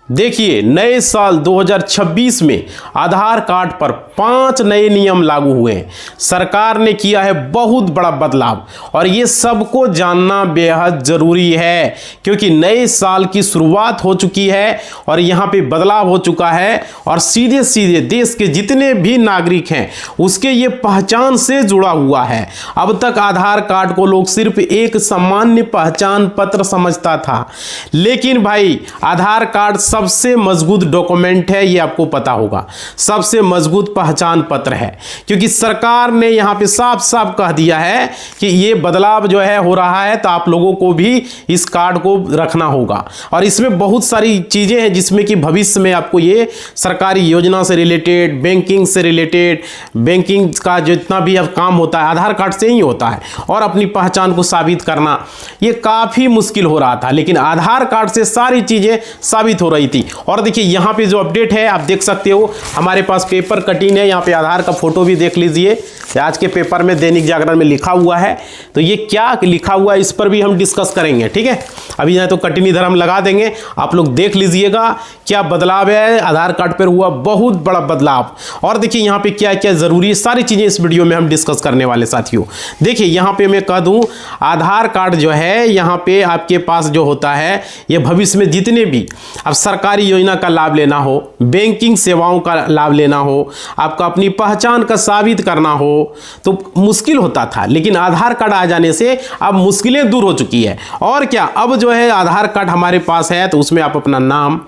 देखिए, नए साल 2026 में आधार कार्ड पर 5 नए नियम लागू हुए हैं। सरकार ने किया है बहुत बड़ा बदलाव और ये सबको जानना बेहद जरूरी है, क्योंकि नए साल की शुरुआत हो चुकी है और यहाँ पे बदलाव हो चुका है और सीधे सीधे देश के जितने भी नागरिक हैं उसके ये पहचान से जुड़ा हुआ है। अब तक आधार कार्ड को लोग सिर्फ एक सामान्य पहचान पत्र समझता था, लेकिन भाई आधार कार्ड सबसे मजबूत डॉक्यूमेंट है, ये आपको पता होगा, सबसे मजबूत पहचान पत्र है, क्योंकि सरकार ने यहां पे साफ साफ कह दिया है कि ये बदलाव जो है हो रहा है, तो आप लोगों को भी इस कार्ड को रखना होगा। और इसमें बहुत सारी चीजें हैं जिसमें कि भविष्य में आपको ये सरकारी योजना से रिलेटेड, बैंकिंग से रिलेटेड, बैंकिंग का जितना भी अब काम होता है आधार कार्ड से ही होता है, और अपनी पहचान को साबित करना ये काफी मुश्किल हो रहा था, लेकिन आधार कार्ड से सारी चीजें साबित हो रही थी। और देखिए यहाँ पे जो अपडेट है आप देख सकते हो, हमारे पास पेपर कटिंग है, यहाँ पे आधार का फोटो भी देख लीजिए, आज के पेपर में दैनिक जागरण में लिखा हुआ है, तो ये क्या लिखा हुआ है इस पर भी हम डिस्कस करेंगे, ठीक है। अभी यहाँ तो कटिंग इधर हम लगा देंगे, आप लोग देख लीजिएगा क्या बदलाव है आधार कार्ड पर हुआ, बहुत बड़ा बदलाव। और देखिए यहाँ पे क्या क्या जरूरी है, सारी चीजें इस वीडियो में हम डिस्कस करने वाले साथियों। देखिए यहाँ पे मैं कह दूं, आधार कार्ड जो है यहाँ पे आपके पास जो होता है, ये भविष्य में जितने भी अब सरकारी योजना का लाभ लेना हो, बैंकिंग सेवाओं का लाभ लेना हो, आपका अपनी पहचान का साबित करना हो तो मुश्किल होता था, लेकिन आधार कार्ड आ जाने से अब मुश्किलें दूर हो चुकी है। और क्या, अब जो है आधार कार्ड हमारे पास है तो उसमें आप अपना नाम,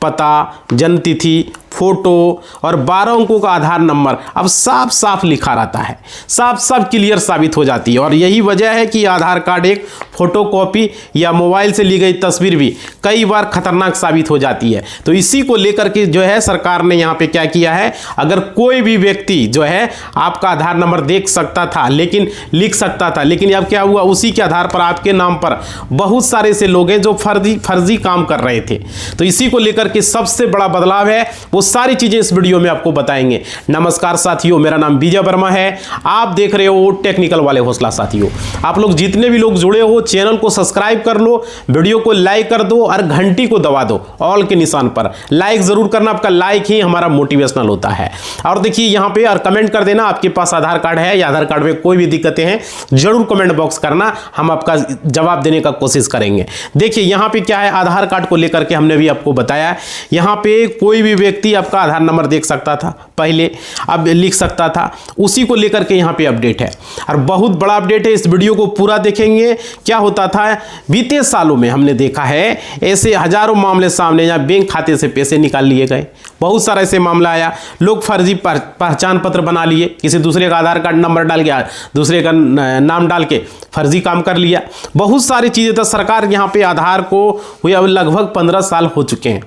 पता, जन्म तिथि, फोटो और 12 अंकों का आधार नंबर अब साफ साफ लिखा रहता है, साफ साफ क्लियर साबित हो जाती है। और यही वजह है कि आधार कार्ड एक फोटोकॉपी या मोबाइल से ली गई तस्वीर भी कई बार खतरनाक साबित हो जाती है। तो इसी को लेकर के जो है सरकार ने यहाँ पे क्या किया है, अगर कोई भी व्यक्ति जो है आपका आधार नंबर देख सकता था, लेकिन लिख सकता था, लेकिन अब क्या हुआ, उसी के आधार पर आपके नाम पर बहुत सारे ऐसे लोग हैं जो फर्जी काम कर रहे थे। तो इसी को लेकर के सबसे बड़ा बदलाव है, वो सारी चीजें इस वीडियो में आपको बताएंगे। नमस्कार साथियों, मेरा नाम विजय वर्मा है, आप देख रहे हो टेक्निकल वाले हौसला। साथियों, आप लोग जितने भी लोग जुड़े हो चैनल को सब्सक्राइब कर लो, वीडियो को लाइक कर दो और घंटी को दबा दो ऑल के निशान पर। लाइक जरूर करना, आपका लाइक ही हमारा मोटिवेशनल होता है। और देखिए यहाँ पे और कमेंट कर देना आपके पास आधार कार्ड है या आधार कार्ड में कोई भी दिक्कतें हैं, जरूर कमेंट बॉक्स करना, हम आपका जवाब देने का कोशिश करेंगे। देखिए यहाँ पे क्या है, आधार कार्ड को लेकर के हमने भी आपको बताया, यहाँ पे कोई भी व्यक्ति आपका आधार नंबर देख सकता था पहले, अब लिख सकता था, उसी को लेकर के यहाँ पे अपडेट है और बहुत बड़ा अपडेट है। इस वीडियो को पूरा देखेंगे। क्या होता था, बीते सालों में हमने देखा है ऐसे हजारों मामले सामने, जहाँ बैंक खाते से पैसे निकाल लिए गए, बहुत सारा ऐसे मामला आया, लोग फर्जी पहचान पत्र बना लिए, किसी दूसरे का आधार कार्ड नंबर डाल के, दूसरे का नाम डाल के फर्जी काम कर लिया, बहुत सारी चीजें। तो सरकार यहाँ पे आधार को हुए अब लगभग 15 साल हो चुके हैं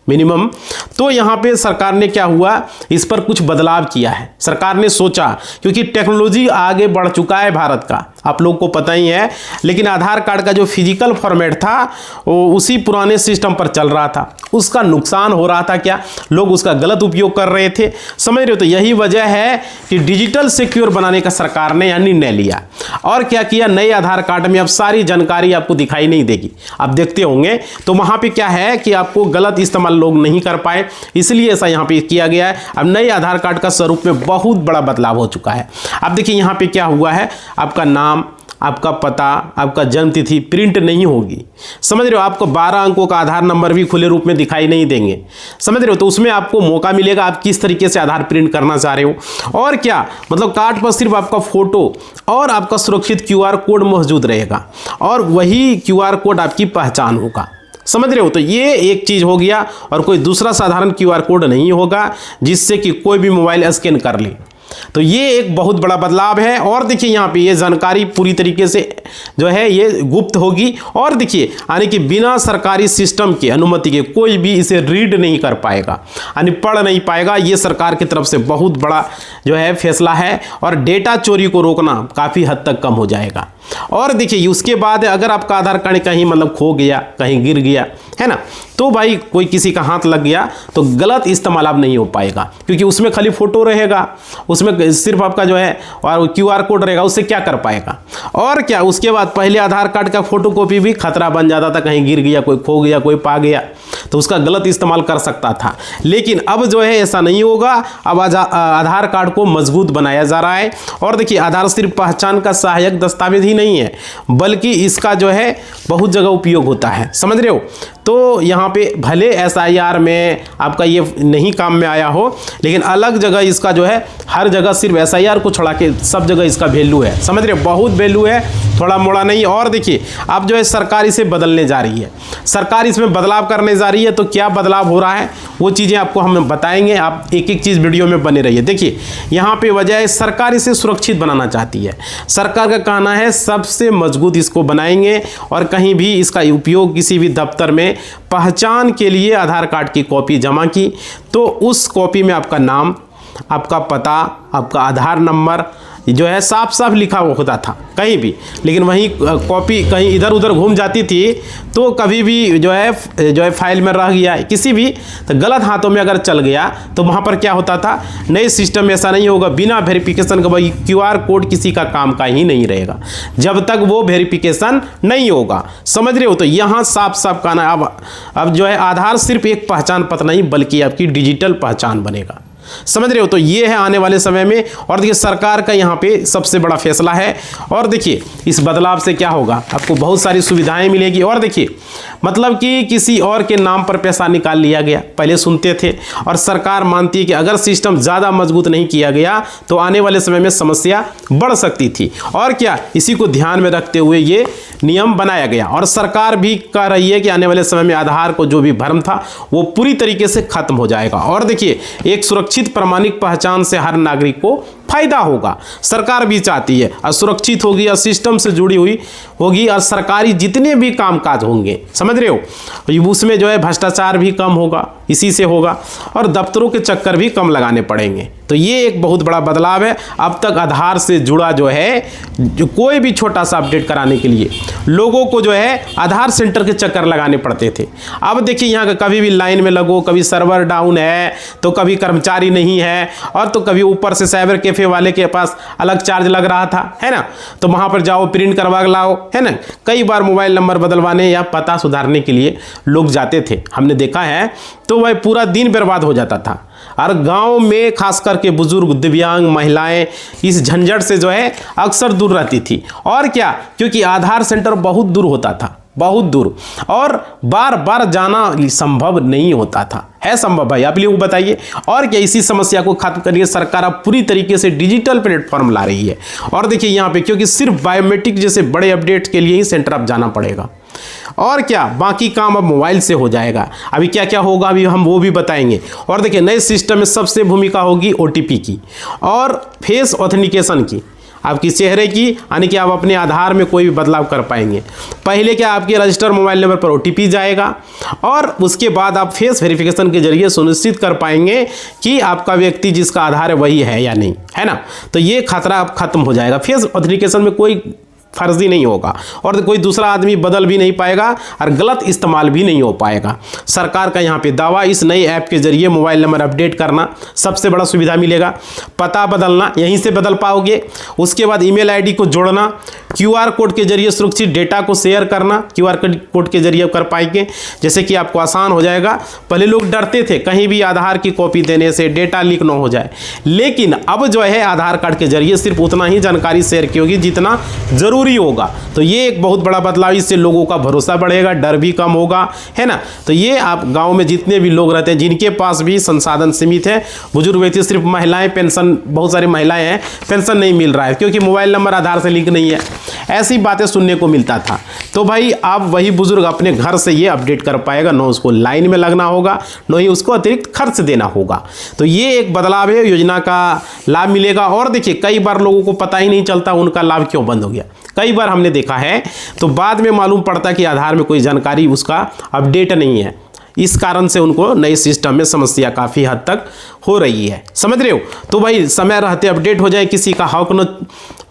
मिनिमम, तो यहाँ पे सरकार ने क्या हुआ, इस पर कुछ बदलाव किया है। सरकार ने सोचा, क्योंकि टेक्नोलॉजी आगे बढ़ चुका है भारत का, आप लोगों को पता ही है, लेकिन आधार कार्ड का जो फिजिकल फॉर्मेट था वो उसी पुराने सिस्टम पर चल रहा था, उसका नुकसान हो रहा था, क्या लोग उसका गलत उपयोग कर रहे थे, समझ रहे हो। तो यही वजह है कि डिजिटल सिक्योर बनाने का सरकार ने यह निर्णय लिया। और क्या किया, नए आधार कार्ड में अब सारी जानकारी आपको दिखाई नहीं देगी, आप देखते होंगे, तो वहां पे क्या है कि आपको गलत इस्तेमाल लोग नहीं कर पाए, इसलिए ऐसा यहां पे किया गया है। अब नए आधार कार्ड का स्वरूप में बहुत बड़ा बदलाव हो चुका है। अब देखिए यहां पे क्या हुआ है, आपका नाम, आपका पता, आपका जन्म तिथि प्रिंट नहीं होगी, समझ रहे हो। आपको 12 अंकों का आधार नंबर भी खुले रूप में दिखाई नहीं देंगे, समझ रहे हो। तो उसमें आपको मौका मिलेगा आप किस तरीके से आधार प्रिंट करना चाह रहे हो। और क्या मतलब, कार्ड पर सिर्फ आपका फोटो और आपका सुरक्षित QR कोड मौजूद रहेगा और वही QR कोड आपकी पहचान होगा, समझ रहे हो। तो ये एक चीज हो गया, और कोई दूसरा साधारण QR कोड नहीं होगा जिससे कि कोई भी मोबाइल स्कैन कर ले। तो ये एक बहुत बड़ा बदलाव है। और देखिए यहाँ पे ये जानकारी पूरी तरीके से जो है ये गुप्त होगी, और देखिए यानी कि बिना सरकारी सिस्टम की अनुमति के कोई भी इसे रीड नहीं कर पाएगा, यानी पढ़ नहीं पाएगा। ये सरकार की तरफ से बहुत बड़ा जो है फैसला है, और डेटा चोरी को रोकना काफ़ी हद तक कम हो जाएगा। और देखिए उसके बाद अगर आपका आधार कार्ड कहीं मतलब खो गया, कहीं गिर गया, है ना, तो भाई कोई किसी का हाथ लग गया तो गलत इस्तेमाल अब नहीं हो पाएगा, क्योंकि उसमें खाली फोटो रहेगा, उसमें सिर्फ आपका जो है और QR कोड रहेगा, उससे क्या कर पाएगा। और क्या उसके बाद पहले आधार कार्ड का फोटोकॉपी भी खतरा बन जाता था, कहीं गिर गया, कोई खो गया, कोई पा गया तो उसका गलत इस्तेमाल कर सकता था। लेकिन अब जो है ऐसा नहीं होगा, अब आधार कार्ड को मजबूत बनाया जा रहा है। और देखिए आधार सिर्फ पहचान का सहायक दस्तावेज ही नहीं है, बल्कि इसका जो है बहुत जगह उपयोग होता है, समझ रहे हो। तो यहाँ पे भले SIR में आपका ये नहीं काम में आया हो, लेकिन अलग जगह इसका जो है हर जगह सिर्फ SIR को छोड़ा के सब जगह इसका वैल्यू है, समझ रहे हो, बहुत वैल्यू है, थोड़ा मोड़ा नहीं। और देखिए अब जो है सरकार इसे बदलने जा रही है, सरकार इसमें बदलाव करने जा रही है। तो क्या बदलाव हो रहा है वो चीज़ें आपको हम बताएंगे, आप एक एक चीज़ वीडियो में बने रहिए। देखिए यहाँ पे वजह है सरकार इसे सुरक्षित बनाना चाहती है। सरकार का कहना है सबसे मजबूत इसको बनाएंगे और कहीं भी इसका उपयोग किसी भी दफ्तर में पहचान के लिए आधार कार्ड की कॉपी जमा की तो उस कॉपी में आपका नाम, आपका पता, आपका आधार नंबर जो है साफ साफ लिखा हुआ होता था कहीं भी। लेकिन वहीं कॉपी कहीं इधर उधर घूम जाती थी तो कभी भी जो है फाइल में रह गया किसी भी, तो गलत हाथों में अगर चल गया तो वहाँ पर क्या होता था, नए सिस्टम में ऐसा नहीं होगा, बिना वेरिफिकेशन का भाई QR कोड किसी का काम का ही नहीं रहेगा जब तक वो वेरिफिकेशन नहीं होगा, समझ रहे हो। तो यहाँ साफ साफ कहना अब जो है आधार सिर्फ एक पहचान पत्र नहीं बल्कि आपकी डिजिटल पहचान बनेगा, समझ रहे हो। तो ये है आने वाले समय में। और देखिए सरकार का यहाँ पे सबसे बड़ा फैसला है। और देखिए इस बदलाव से क्या होगा, आपको बहुत सारी सुविधाएं मिलेगी। और देखिए मतलब कि किसी और के नाम पर पैसा निकाल लिया गया, पहले सुनते थे, और सरकार मानती है कि अगर सिस्टम ज़्यादा मजबूत नहीं किया गया तो आने वाले समय में समस्या बढ़ सकती थी। और क्या इसी को ध्यान में रखते हुए ये नियम बनाया गया। और सरकार भी कह रही है कि आने वाले समय में आधार को जो भी भ्रम था वो पूरी तरीके से खत्म हो जाएगा। और देखिए एक सुरक्षित प्रमाणिक पहचान से हर नागरिक को फायदा होगा, सरकार भी चाहती है, और सुरक्षित होगी और सिस्टम से जुड़ी हुई होगी और सरकारी जितने भी कामकाज होंगे, समझ रहे हो, उसमें जो है भ्रष्टाचार भी कम होगा, इसी से होगा, और दफ्तरों के चक्कर भी कम लगाने पड़ेंगे। तो ये एक बहुत बड़ा बदलाव है। अब तक आधार से जुड़ा जो है जो कोई भी छोटा सा अपडेट कराने के लिए लोगों को जो है आधार सेंटर के चक्कर लगाने पड़ते थे। अब देखिए यहाँ का कभी भी लाइन में लगो, कभी सर्वर डाउन है तो कभी कर्मचारी नहीं है, और तो कभी ऊपर से साइबर कैफे वाले के पास अलग चार्ज लग रहा था, है ना, तो वहाँ पर जाओ प्रिंट करवा लाओ, है ना। कई बार मोबाइल नंबर बदलवाने या पता सुधारने के लिए लोग जाते थे, हमने देखा है, तो वह पूरा दिन बर्बाद हो जाता था। और गांव में खास करके बुजुर्ग, दिव्यांग महिलाएं इस झंझट से जो है अक्सर दूर रहती थी। और क्या, क्योंकि आधार सेंटर बहुत दूर होता था, बहुत दूर, और बार बार जाना संभव नहीं होता था। है संभव भाई, आप लोग बताइए। और क्या इसी समस्या को खत्म करके सरकार अब पूरी तरीके से डिजिटल प्लेटफॉर्म ला रही है। और देखिए यहाँ पे क्योंकि सिर्फ बायोमेट्रिक जैसे बड़े अपडेट के लिए ही सेंटर अब जाना पड़ेगा, और क्या बाकी काम अब मोबाइल से हो जाएगा। अभी क्या क्या होगा अभी हम वो भी बताएंगे। और देखिए नए सिस्टम में सबसे भूमिका होगी OTP की और फेस ऑथेंटिकेशन की, आपकी चेहरे की, यानी कि आप अपने आधार में कोई भी बदलाव कर पाएंगे। पहले क्या आपके रजिस्टर्ड मोबाइल नंबर पर OTP जाएगा, और उसके बाद आप फेस वेरिफिकेशन के जरिए सुनिश्चित कर पाएंगे कि आपका व्यक्ति जिसका आधार है वही है या नहीं, है ना। तो ये खतरा अब खत्म हो जाएगा। फेस ऑथेंटिकेशन में कोई फर्जी नहीं होगा और कोई दूसरा आदमी बदल भी नहीं पाएगा और गलत इस्तेमाल भी नहीं हो पाएगा। सरकार का यहाँ पे दावा, इस नई ऐप के जरिए मोबाइल नंबर अपडेट करना सबसे बड़ा सुविधा मिलेगा, पता बदलना यहीं से बदल पाओगे, उसके बाद ईमेल आईडी को जोड़ना, QR कोड के जरिए सुरक्षित डेटा को शेयर करना QR कोड के जरिए कर पाएंगे, जैसे कि आपको आसान हो जाएगा। पहले लोग डरते थे कहीं भी आधार की कॉपी देने से डेटा लीक ना हो जाए, लेकिन अब जो है आधार कार्ड के जरिए सिर्फ उतना ही जानकारी शेयर की होगी जितना जरूरी होगा। तो ये एक बहुत बड़ा बदलाव, इससे लोगों का भरोसा बढ़ेगा, डर भी कम होगा, है ना। तो ये आप गांव में जितने भी लोग रहते हैं जिनके पास भी संसाधन सीमित है, बुजुर्ग व्यक्ति, सिर्फ महिलाएं, पेंशन, बहुत सारी महिलाएं हैं पेंशन नहीं मिल रहा है क्योंकि मोबाइल नंबर आधार से लिंक नहीं है, ऐसी बातें सुनने को मिलता था। तो भाई आप वही बुजुर्ग अपने घर से ये अपडेट कर पाएगा, न उसको लाइन में लगना होगा, न ही उसको अतिरिक्त खर्च देना होगा। तो ये एक बदलाव है, योजना का लाभ मिलेगा। और देखिए कई बार लोगों को पता ही नहीं चलता उनका लाभ क्यों बंद हो गया, कई बार हमने देखा है, तो बाद में मालूम पड़ता कि आधार में कोई जानकारी उसका अपडेट नहीं है इस कारण से उनको नए सिस्टम में समस्या काफ़ी हद तक हो रही है, समझ रहे हो। तो भाई समय रहते अपडेट हो जाए, किसी का हक न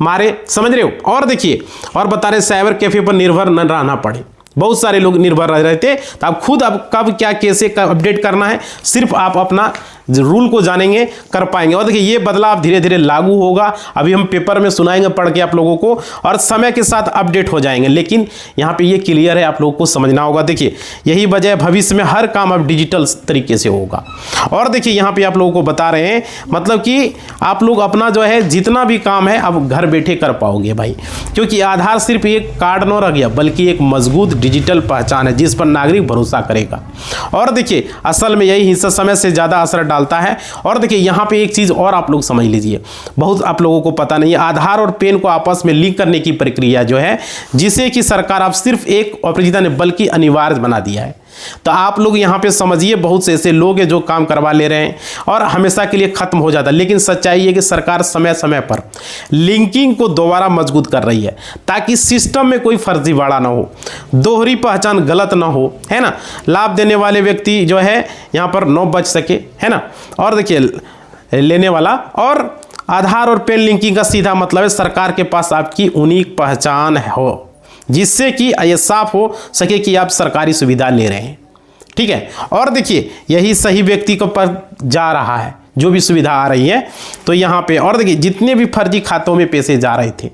मारे, समझ रहे हो। और देखिए और बता रहे साइबर कैफे पर निर्भर न रहना पड़े। बहुत सारे लोग निर्भर रह रहे थे, तो आप खुद अब कब क्या कैसे अपडेट करना है सिर्फ आप अपना रूल को जानेंगे कर पाएंगे। और देखिए ये बदलाव धीरे धीरे लागू होगा, अभी हम पेपर में सुनाएंगे पढ़ के आप लोगों को, और समय के साथ अपडेट हो जाएंगे। लेकिन यहाँ पे ये क्लियर है, आप लोगों को समझना होगा। देखिए यही वजह है भविष्य में हर काम अब डिजिटल तरीके से होगा। और देखिए यहाँ पे आप लोगों को बता रहे हैं मतलब कि आप लोग अपना जो है जितना भी काम है अब घर बैठे कर पाओगे भाई, क्योंकि आधार सिर्फ एक कार्ड न रह गया बल्कि एक मजबूत डिजिटल पहचान है जिस पर नागरिक भरोसा करेगा। और देखिए असल में यही हिस्सा समय से ज़्यादा असर डालता है। और देखिए यहाँ पे एक चीज़ और आप लोग समझ लीजिए, बहुत आप लोगों को पता नहीं है, आधार और पैन को आपस में लिंक करने की प्रक्रिया जो है जिसे कि सरकार अब सिर्फ एक अपरिचित नहीं बल्कि अनिवार्य बना दिया है। तो आप लोग यहाँ पे समझिए बहुत से ऐसे लोग हैं जो काम करवा ले रहे हैं और हमेशा के लिए खत्म हो जाता है। लेकिन सच्चाई है कि सरकार समय समय पर लिंकिंग को दोबारा मजबूत कर रही है ताकि सिस्टम में कोई फर्जीवाड़ा ना हो, दोहरी पहचान गलत ना हो, है ना, लाभ देने वाले व्यक्ति जो है यहाँ पर न बच सके, है ना। और देखिए लेने वाला, और आधार और पैन लिंकिंग का सीधा मतलब है सरकार के पास आपकी यूनिक पहचान हो जिससे कि ये साफ हो सके कि आप सरकारी सुविधा ले रहे हैं, ठीक है। और देखिए यही सही व्यक्ति को पर जा रहा है जो भी सुविधा आ रही है। तो यहाँ पे और देखिए जितने भी फर्जी खातों में पैसे जा रहे थे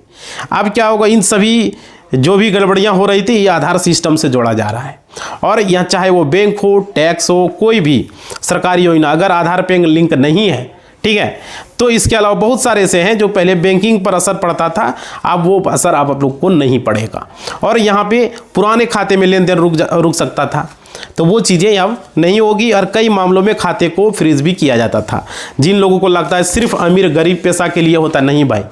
अब क्या होगा, इन सभी जो भी गड़बड़ियाँ हो रही थी ये आधार सिस्टम से जोड़ा जा रहा है। और यहाँ चाहे वो बैंक हो, टैक्स हो, कोई भी सरकारी योजना, अगर आधार पैन लिंक नहीं है, ठीक है, तो इसके अलावा बहुत सारे ऐसे हैं जो पहले बैंकिंग पर असर पड़ता था, अब वो असर आप लोग को नहीं पड़ेगा। और यहाँ पे पुराने खाते में लेन देन रुक सकता था, तो वो चीज़ें अब नहीं होगी। और कई मामलों में खाते को फ्रीज भी किया जाता था। जिन लोगों को लगता है सिर्फ अमीर गरीब पैसा के लिए होता, नहीं भाई,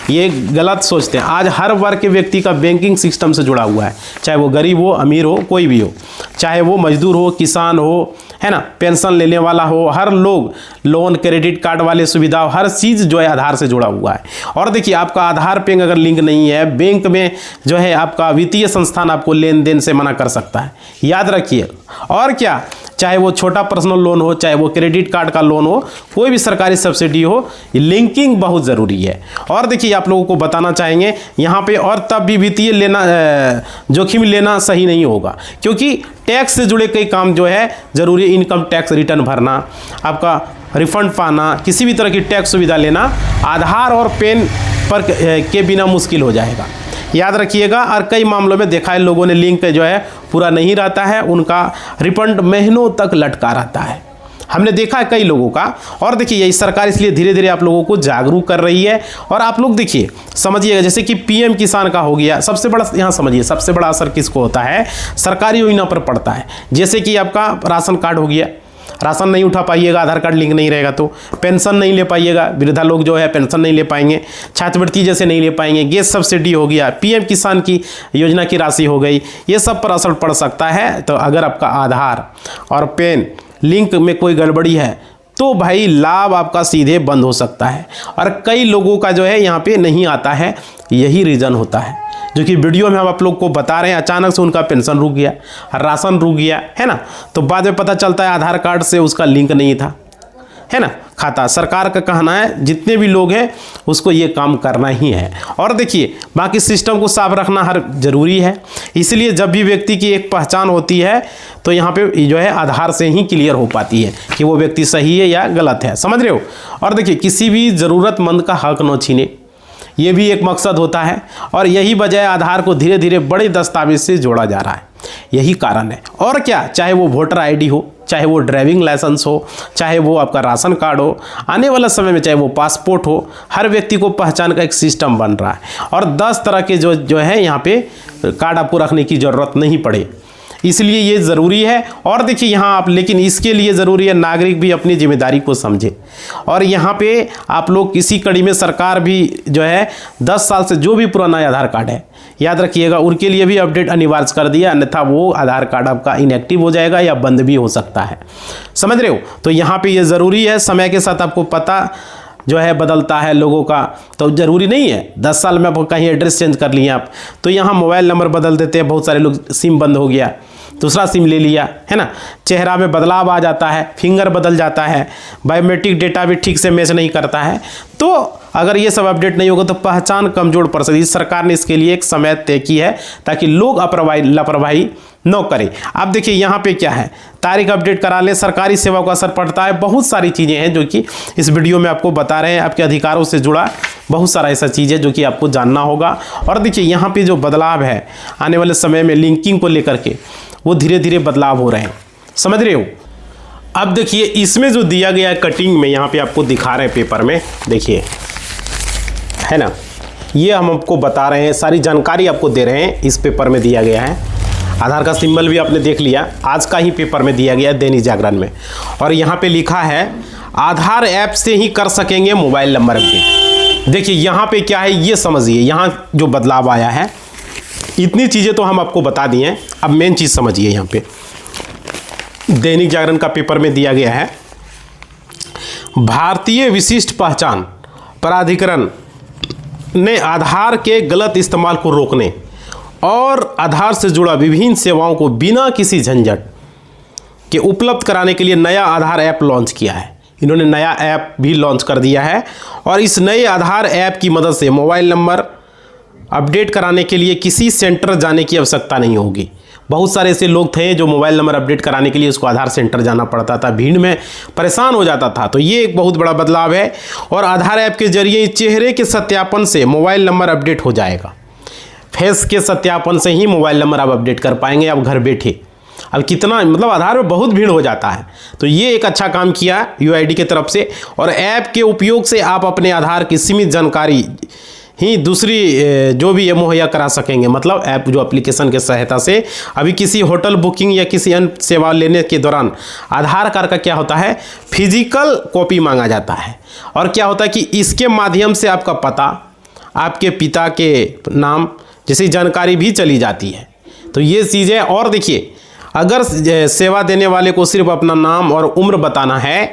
ये गलत सोचते हैं। आज हर वर्ग के व्यक्ति का बैंकिंग सिस्टम से जुड़ा हुआ है, चाहे वो गरीब हो, अमीर हो, कोई भी हो, चाहे वो मजदूर हो, किसान हो, है ना, पेंशन लेने वाला हो, हर लोग, लोन क्रेडिट कार्ड वाले सुविधा, हर चीज़ जो है आधार से जुड़ा हुआ है। और देखिए आपका आधार पैन अगर लिंक नहीं है, बैंक में जो है आपका वित्तीय संस्थान आपको लेन देन से मना कर सकता है, याद रखिए। और क्या, चाहे वो छोटा पर्सनल लोन हो, चाहे वो क्रेडिट कार्ड का लोन हो, कोई भी सरकारी सब्सिडी हो, लिंकिंग बहुत ज़रूरी है। और देखिए आप लोगों को बताना चाहेंगे यहाँ पे, और तब भी वित्तीय लेना जोखिम लेना सही नहीं होगा, क्योंकि टैक्स से जुड़े कई काम जो है ज़रूरी, इनकम टैक्स रिटर्न भरना, आपका रिफंड पाना, किसी भी तरह की टैक्स सुविधा लेना आधार और पैन पर के बिना मुश्किल हो जाएगा, याद रखिएगा। और कई मामलों में देखा है लोगों ने लिंक जो है पूरा नहीं रहता है, उनका रिफंड महीनों तक लटका रहता है, हमने देखा है कई लोगों का। और देखिए यही सरकार इसलिए धीरे धीरे आप लोगों को जागरूक कर रही है। और आप लोग देखिए समझिएगा, जैसे कि पीएम किसान का हो गया, सबसे बड़ा यहाँ समझिए सबसे बड़ा असर किसको होता है, सरकारी योजना पर पड़ता है। जैसे कि आपका राशन कार्ड हो गया, राशन नहीं उठा पाइएगा, आधार कार्ड लिंक नहीं रहेगा तो पेंशन नहीं ले पाइएगा, वृद्धा लोग जो है पेंशन नहीं ले पाएंगे, छात्रवृत्ति जैसे नहीं ले पाएंगे, गैस सब्सिडी हो गया, पीएम किसान की योजना की राशि हो गई, ये सब पर असर पड़ सकता है। तो अगर आपका आधार और पैन लिंक में कोई गड़बड़ी है तो भाई लाभ आपका सीधे बंद हो सकता है। और कई लोगों का जो है यहाँ पे नहीं आता है, यही रीज़न होता है जो कि वीडियो में हम आप लोग को बता रहे हैं। अचानक से उनका पेंशन रुक गया, राशन रुक गया, है ना, तो बाद में पता चलता है आधार कार्ड से उसका लिंक नहीं था, है ना, खाता। सरकार का कहना है जितने भी लोग हैं उसको ये काम करना ही है। और देखिए बाकी सिस्टम को साफ रखना हर ज़रूरी है, इसलिए जब भी व्यक्ति की एक पहचान होती है तो यहाँ पे जो है आधार से ही क्लियर हो पाती है कि वो व्यक्ति सही है या गलत है, समझ रहे हो। और देखिए किसी भी ज़रूरतमंद का हक न छीने, ये भी एक मकसद होता है। और यही वजह है आधार को धीरे धीरे बड़े दस्तावेज से जोड़ा जा रहा है, यही कारण है। और क्या, चाहे वो वोटर आईडी हो, चाहे वो ड्राइविंग लाइसेंस हो, चाहे वो आपका राशन कार्ड हो, आने वाला समय में चाहे वो पासपोर्ट हो, हर व्यक्ति को पहचान का एक सिस्टम बन रहा है। और 10 तरह के जो है यहाँ पे कार्ड आपको रखने की ज़रूरत नहीं पड़े, इसलिए ये ज़रूरी है। और देखिए यहाँ आप, लेकिन इसके लिए ज़रूरी है नागरिक भी अपनी जिम्मेदारी को समझे। और यहाँ पे आप लोग किसी कड़ी में सरकार भी जो है 10 साल से जो भी पुराना आधार कार्ड है, याद रखिएगा उनके लिए भी अपडेट अनिवार्य कर दिया, अन्यथा वो आधार कार्ड आपका इनएक्टिव हो जाएगा या बंद भी हो सकता है, समझ रहे हो। तो यहाँ पे ये ज़रूरी है, समय के साथ आपको पता जो है बदलता है लोगों का, तो ज़रूरी नहीं है 10 साल में आप कहीं एड्रेस चेंज कर लिए आप, तो यहाँ मोबाइल नंबर बदल देते हैं, बहुत सारे लोग सिम बंद हो गया दूसरा सिम ले लिया, है ना, चेहरा में बदलाव आ जाता है, फिंगर बदल जाता है, बायोमेट्रिक डेटा भी ठीक से मैच नहीं करता है, तो अगर ये सब अपडेट नहीं होगा तो पहचान कमजोर पड़ सकती है। सरकार ने इसके लिए एक समय तय की है ताकि लोग लापरवाही न करें। अब देखिए यहाँ पे क्या है, तारीख अपडेट करा लें, सरकारी सेवा को असर पड़ता है, बहुत सारी चीज़ें हैं जो कि इस वीडियो में आपको बता रहे हैं। आपके अधिकारों से जुड़ा बहुत सारा ऐसा चीज़ है जो कि आपको जानना होगा। और देखिए यहाँ पे जो बदलाव है आने वाले समय में लिंकिंग को लेकर के, वो धीरे धीरे बदलाव हो रहे हैं, समझ रहे हो। अब देखिए इसमें जो दिया गया है कटिंग में, यहाँ पे आपको दिखा रहे हैं पेपर में, देखिए, है ना, ये हम आपको बता रहे हैं, सारी जानकारी आपको दे रहे हैं, इस पेपर में दिया गया है। आधार का सिंबल भी आपने देख लिया, आज का ही पेपर में दिया गया है दैनिक जागरण में। और यहाँ पे लिखा है आधार ऐप से ही कर सकेंगे मोबाइल नंबर अपडेट। देखिए यहाँ पे क्या है ये समझिए, यहाँ जो बदलाव आया है, इतनी चीज़ें तो हम आपको बता दिए हैं, अब मेन चीज़ समझिए। यहाँ पे दैनिक जागरण का पेपर में दिया गया है, भारतीय विशिष्ट पहचान प्राधिकरण ने आधार के गलत इस्तेमाल को रोकने और आधार से जुड़ा विभिन्न सेवाओं को बिना किसी झंझट के उपलब्ध कराने के लिए नया आधार ऐप लॉन्च किया है। इन्होंने नया ऐप भी लॉन्च कर दिया है और इस नए आधार ऐप की मदद से मोबाइल नंबर अपडेट कराने के लिए किसी सेंटर जाने की आवश्यकता नहीं होगी। बहुत सारे ऐसे लोग थे जो मोबाइल नंबर अपडेट कराने के लिए उसको आधार सेंटर जाना पड़ता था, भीड़ में परेशान हो जाता था। तो ये एक बहुत बड़ा बदलाव है। और आधार ऐप के जरिए चेहरे के सत्यापन से मोबाइल नंबर अपडेट हो जाएगा। फेस के सत्यापन से ही मोबाइल नंबर आप अपडेट कर पाएंगे आप घर बैठे। अब कितना मतलब आधार में बहुत भीड़ हो जाता है, तो ये एक अच्छा काम किया यूआईडी की तरफ से। और ऐप के उपयोग से आप अपने आधार की सीमित जानकारी ही दूसरी जो भी ये मुहैया करा सकेंगे। मतलब ऐप जो एप्लीकेशन के सहायता से अभी किसी होटल बुकिंग या किसी अन्य सेवा लेने के दौरान आधार कार्ड का क्या होता है, फिजिकल कॉपी मांगा जाता है। और क्या होता है कि इसके माध्यम से आपका पता, आपके पिता के नाम जैसी जानकारी भी चली जाती है। तो ये चीज़ें, और देखिए अगर सेवा देने वाले को सिर्फ अपना नाम और उम्र बताना है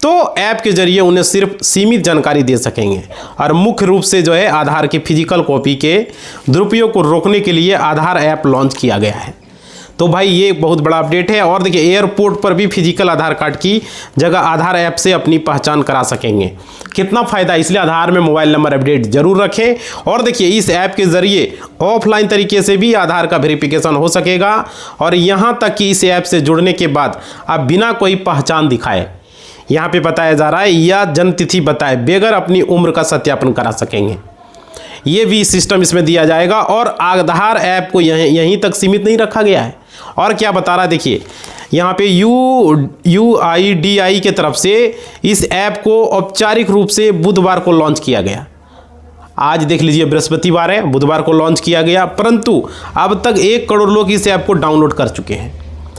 तो ऐप के जरिए उन्हें सिर्फ सीमित जानकारी दे सकेंगे। और मुख्य रूप से जो है आधार की फिजिकल कॉपी के दुरुपयोग को रोकने के लिए आधार ऐप लॉन्च किया गया है। तो भाई ये बहुत बड़ा अपडेट है। और देखिए एयरपोर्ट पर भी फिजिकल आधार कार्ड की जगह आधार ऐप से अपनी पहचान करा सकेंगे। कितना फ़ायदा, इसलिए आधार में मोबाइल नंबर अपडेट जरूर रखें। और देखिए इस ऐप के ज़रिए ऑफलाइन तरीके से भी आधार का वेरिफिकेशन हो सकेगा। और यहाँ तक कि इस ऐप से जुड़ने के बाद आप बिना कोई पहचान दिखाए, यहाँ पे बताया जा रहा है, या जन्म तिथि बताए बगैर अपनी उम्र का सत्यापन करा सकेंगे। ये भी सिस्टम इसमें दिया जाएगा। और आधार ऐप को यहीं तक सीमित नहीं रखा गया है। और क्या बता रहा है, देखिए यहाँ पे UIDAI के तरफ से इस ऐप को औपचारिक रूप से बुधवार को लॉन्च किया गया। आज देख लीजिए बृहस्पतिवार है, बुधवार को लॉन्च किया गया, परंतु अब तक 1 करोड़ लोग इस ऐप को डाउनलोड कर चुके हैं,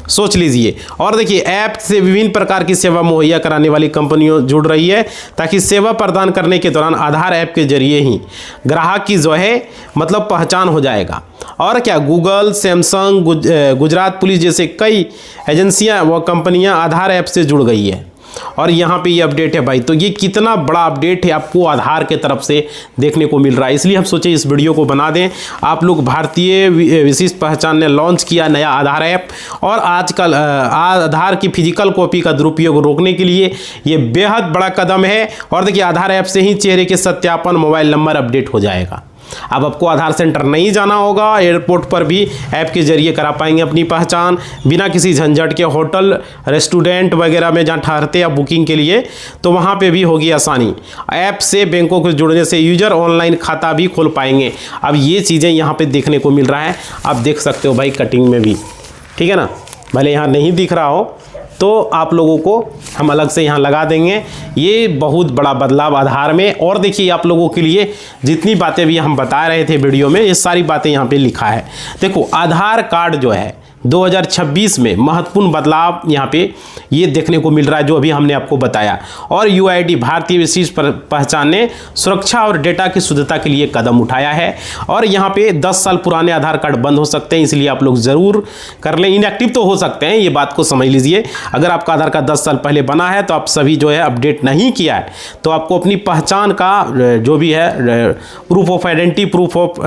सोच लीजिए। और देखिए ऐप से विभिन्न प्रकार की सेवा मुहैया कराने वाली कंपनियों जुड़ रही है ताकि सेवा प्रदान करने के दौरान आधार ऐप के जरिए ही ग्राहक की जो है मतलब पहचान हो जाएगा। और क्या गूगल, सैमसंग, गुजरात पुलिस जैसे कई एजेंसियां व कंपनियां आधार ऐप से जुड़ गई है। और यहाँ पे ये अपडेट है भाई। तो ये कितना बड़ा अपडेट है आपको आधार के तरफ से देखने को मिल रहा है, इसलिए हम सोचे इस वीडियो को बना दें। आप लोग भारतीय विशिष्ट पहचान ने लॉन्च किया नया आधार ऐप, और आजकल आधार की फिजिकल कॉपी का दुरुपयोग रोकने के लिए ये बेहद बड़ा कदम है। और देखिए आधार ऐप से ही चेहरे के सत्यापन, मोबाइल नंबर अपडेट हो जाएगा। अब आपको आधार सेंटर नहीं जाना होगा, एयरपोर्ट पर भी ऐप के जरिए करा पाएंगे अपनी पहचान बिना किसी झंझट के। होटल, रेस्टोरेंट वगैरह में जहाँ ठहरते या बुकिंग के लिए, तो वहाँ पे भी होगी आसानी। ऐप से बैंकों को जुड़ने से यूजर ऑनलाइन खाता भी खोल पाएंगे। अब ये चीज़ें यहाँ पे देखने को मिल रहा है, आप देख सकते हो भाई कटिंग में भी, ठीक है ना। भले यहाँ नहीं दिख रहा हो तो आप लोगों को हम अलग से यहाँ लगा देंगे। ये बहुत बड़ा बदलाव आधार में। और देखिए आप लोगों के लिए जितनी बातें भी हम बता रहे थे वीडियो में, ये सारी बातें यहाँ पे लिखा है। देखो आधार कार्ड जो है 2026 में महत्वपूर्ण बदलाव यहाँ पे ये देखने को मिल रहा है जो अभी हमने आपको बताया। और यूआईडी भारतीय विशिष्ट पहचान ने सुरक्षा और डेटा की शुद्धता के लिए कदम उठाया है। और यहाँ पे 10 साल पुराने आधार कार्ड बंद हो सकते हैं, इसलिए आप लोग ज़रूर कर लें। इनएक्टिव तो हो सकते हैं, ये बात को समझ लीजिए। अगर आपका आधार कार्ड 10 साल पहले बना है तो आप सभी जो है अपडेट नहीं किया है, तो आपको अपनी पहचान का जो भी है proof of identity, proof of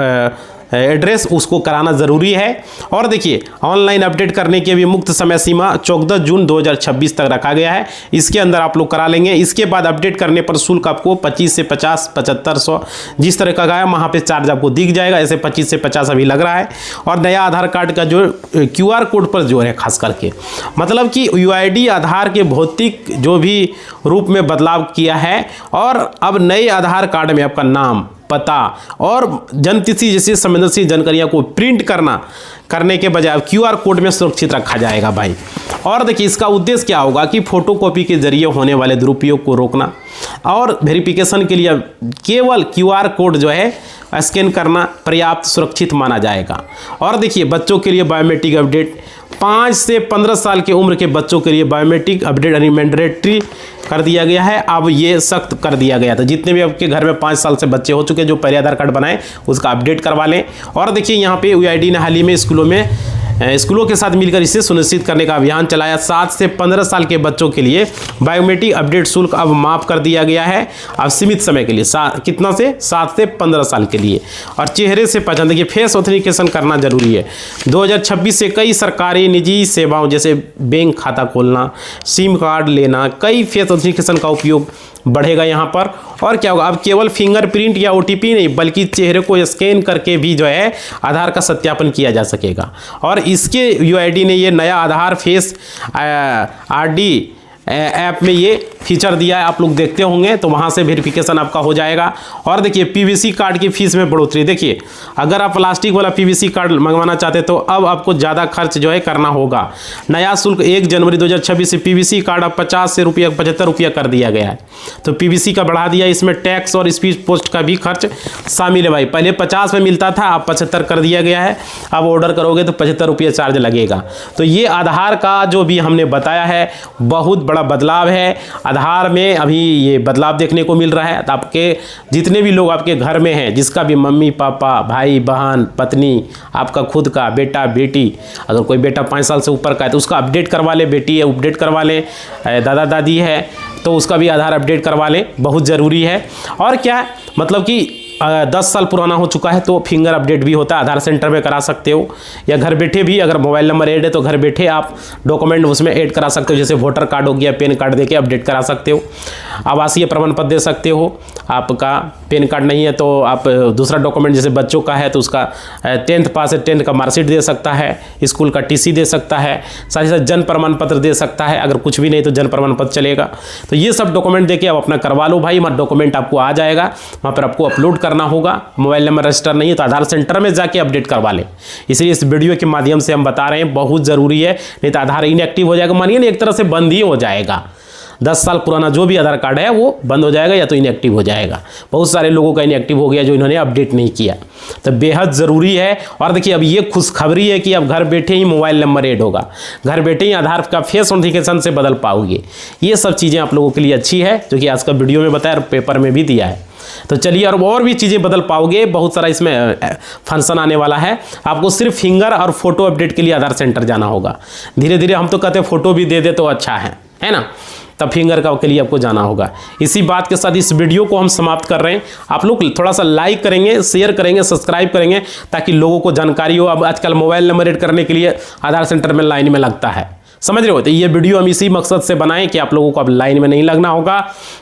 address उसको कराना ज़रूरी है। और देखिए ऑनलाइन अपडेट करने की भी मुक्त समय सीमा 14 जून 2026 तक रखा गया है। इसके अंदर आप लोग करा लेंगे। इसके बाद अपडेट करने पर शुल्क आपको 25 से 50, 7500 जिस तरह का गया वहाँ पे चार्ज आपको दिख जाएगा। ऐसे 25 से 50 अभी लग रहा है। और नया आधार कार्ड का जो QR कोड पर जो है खास करके मतलब कि UID आधार के भौतिक जो भी रूप में बदलाव किया है। और अब नए आधार कार्ड में आपका नाम, पता और जन्मतिथि जैसी संवेदनशील जानकारियां को प्रिंट करने के बजाय QR कोड में सुरक्षित रखा जाएगा भाई। और देखिए इसका उद्देश्य क्या होगा कि फोटोकॉपी के जरिए होने वाले दुरुपयोग को रोकना और वेरिफिकेशन के लिए केवल QR कोड जो है स्कैन करना पर्याप्त सुरक्षित माना जाएगा। और देखिए बच्चों के लिए बायोमेट्रिक अपडेट 5 से 15 साल की उम्र के बच्चों के लिए बायोमेट्रिक अपडेट मैंडेटरी कर दिया गया है। अब ये सख्त कर दिया गया था। जितने भी आपके घर में 5 साल से बच्चे हो चुके हैं जो पहले आधार कार्ड बनाए उसका अपडेट करवा लें। और देखिए यहाँ पे UID ने हाल ही में स्कूलों के साथ मिलकर इसे सुनिश्चित करने का अभियान चलाया। 7 से 15 साल के बच्चों के लिए बायोमेट्रिक अपडेट शुल्क अब माफ़ कर दिया गया है। अब सीमित समय के लिए कितना से 7 से 15 साल के लिए। और चेहरे से पहचान, देखिए फेस ऑथेंटिकेशन करना जरूरी है। 2026 से कई सरकारी निजी सेवाओं जैसे बैंक खाता खोलना, सिम कार्ड लेना, कई फेस ऑथेंटिकेशन का उपयोग बढ़ेगा यहाँ पर। और क्या होगा, अब केवल फिंगरप्रिंट या OTP नहीं बल्कि चेहरे को स्कैन करके भी जो है आधार का सत्यापन किया जा सकेगा। और इसके UID ने ये नया आधार फेस RD ऐप में ये फीचर दिया है। आप लोग देखते होंगे तो वहाँ से वेरिफिकेशन आपका हो जाएगा। और देखिए PVC कार्ड की फीस में बढ़ोतरी। देखिए अगर आप प्लास्टिक वाला PVC कार्ड मंगवाना चाहते तो अब आपको ज़्यादा खर्च जो है करना होगा। नया शुल्क 1 जनवरी 2026 से PVC कार्ड अब 50 से 75 रुपया कर दिया गया है। तो PVC का बढ़ा दिया। इसमें टैक्स और स्पीड पोस्ट का भी खर्च शामिल है भाई। पहले 50 में मिलता था, अब 75 कर दिया गया है। अब ऑर्डर करोगे तो 75 रुपये चार्ज लगेगा। तो ये आधार का जो भी हमने बताया है बहुत बड़ा बदलाव है। आधार में अभी ये बदलाव देखने को मिल रहा है। तो आपके जितने भी लोग आपके घर में हैं, जिसका भी मम्मी पापा, भाई बहन, पत्नी, आपका खुद का बेटा बेटी, अगर कोई बेटा 5 साल से ऊपर का है तो उसका अपडेट करवा ले, बेटी है अपडेट करवा ले, दादा दादी है तो उसका भी आधार अपडेट करवा ले, बहुत ज़रूरी है। और क्या मतलब कि 10 साल पुराना हो चुका है तो फिंगर अपडेट भी होता है, आधार सेंटर में करा सकते हो। या घर बैठे भी अगर मोबाइल नंबर ऐड है तो घर बैठे आप डॉक्यूमेंट उसमें ऐड करा सकते हो। जैसे वोटर कार्ड हो गया, पैन कार्ड देके अपडेट करा सकते हो। आवासीय प्रमाण पत्र दे सकते हो। आपका पैन कार्ड नहीं है तो आप दूसरा डॉक्यूमेंट, जैसे बच्चों का है तो उसका 10th पास है 10th का मार्कशीट दे सकता है, स्कूल का TC दे सकता है, साथ ही साथ जन्म प्रमाण पत्र दे सकता है। अगर कुछ भी नहीं तो जन्म प्रमाण पत्र चलेगा। तो ये सब डॉक्यूमेंट देके आप अपना करवा लो भाई। वहाँ डॉक्यूमेंट आपको आ जाएगा, वहाँ पर आपको अपलोड करना होगा। मोबाइल नंबर रजिस्टर नहीं है तो आधार सेंटर में जाके अपडेट करवा लें। इसलिए इस वीडियो के माध्यम से हम बता रहे हैं, बहुत ज़रूरी है, नहीं तो आधार इनएक्टिव हो जाएगा। मानिए ना एक तरह से बंद ही हो जाएगा। 10 साल पुराना जो भी आधार कार्ड है वो बंद हो जाएगा या तो इनएक्टिव हो जाएगा। बहुत सारे लोगों का इनएक्टिव हो गया जो इन्होंने अपडेट नहीं किया। तो बेहद ज़रूरी है। और देखिए अब ये खुशखबरी है कि अब घर बैठे ही मोबाइल नंबर ऐड होगा, घर बैठे ही आधार का फेस ऑथेंटिकेशन से बदल पाओगे। ये सब चीज़ें आप लोगों के लिए अच्छी है जो कि आज का वीडियो में बताया और पेपर में भी दिया है। तो चलिए और भी चीज़ें बदल पाओगे। बहुत सारा इसमें फंक्शन आने वाला है। आपको सिर्फ फिंगर और फोटो अपडेट के लिए आधार सेंटर जाना होगा। धीरे धीरे हम तो कहते हैं फोटो भी दे दे तो अच्छा है ना, तब फिंगर का के लिए आपको जाना होगा। इसी बात के साथ इस वीडियो को हम समाप्त कर रहे हैं। आप लोग थोड़ा सा लाइक करेंगे, शेयर करेंगे, सब्सक्राइब करेंगे ताकि लोगों को जानकारी हो। अब आजकल मोबाइल नंबर ऐड करने के लिए आधार सेंटर में लाइन में लगता है, समझ रहे हो। तो ये वीडियो हम इसी मकसद से बनाएं कि आप लोगों को अब लाइन में नहीं लगना होगा।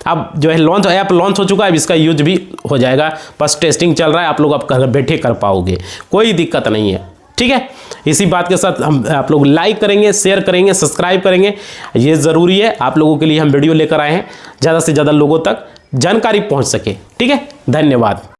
अब जो है ऐप लॉन्च हो चुका है, अब इसका यूज भी हो जाएगा। बस टेस्टिंग चल रहा है, आप लोग अब घर बैठे कर पाओगे, कोई दिक्कत नहीं है। ठीक है, इसी बात के साथ हम आप लोग लाइक करेंगे, शेयर करेंगे, सब्सक्राइब करेंगे, ये ज़रूरी है। आप लोगों के लिए हम वीडियो लेकर आए हैं, ज़्यादा से ज़्यादा लोगों तक जानकारी पहुंच सके। ठीक है, धन्यवाद।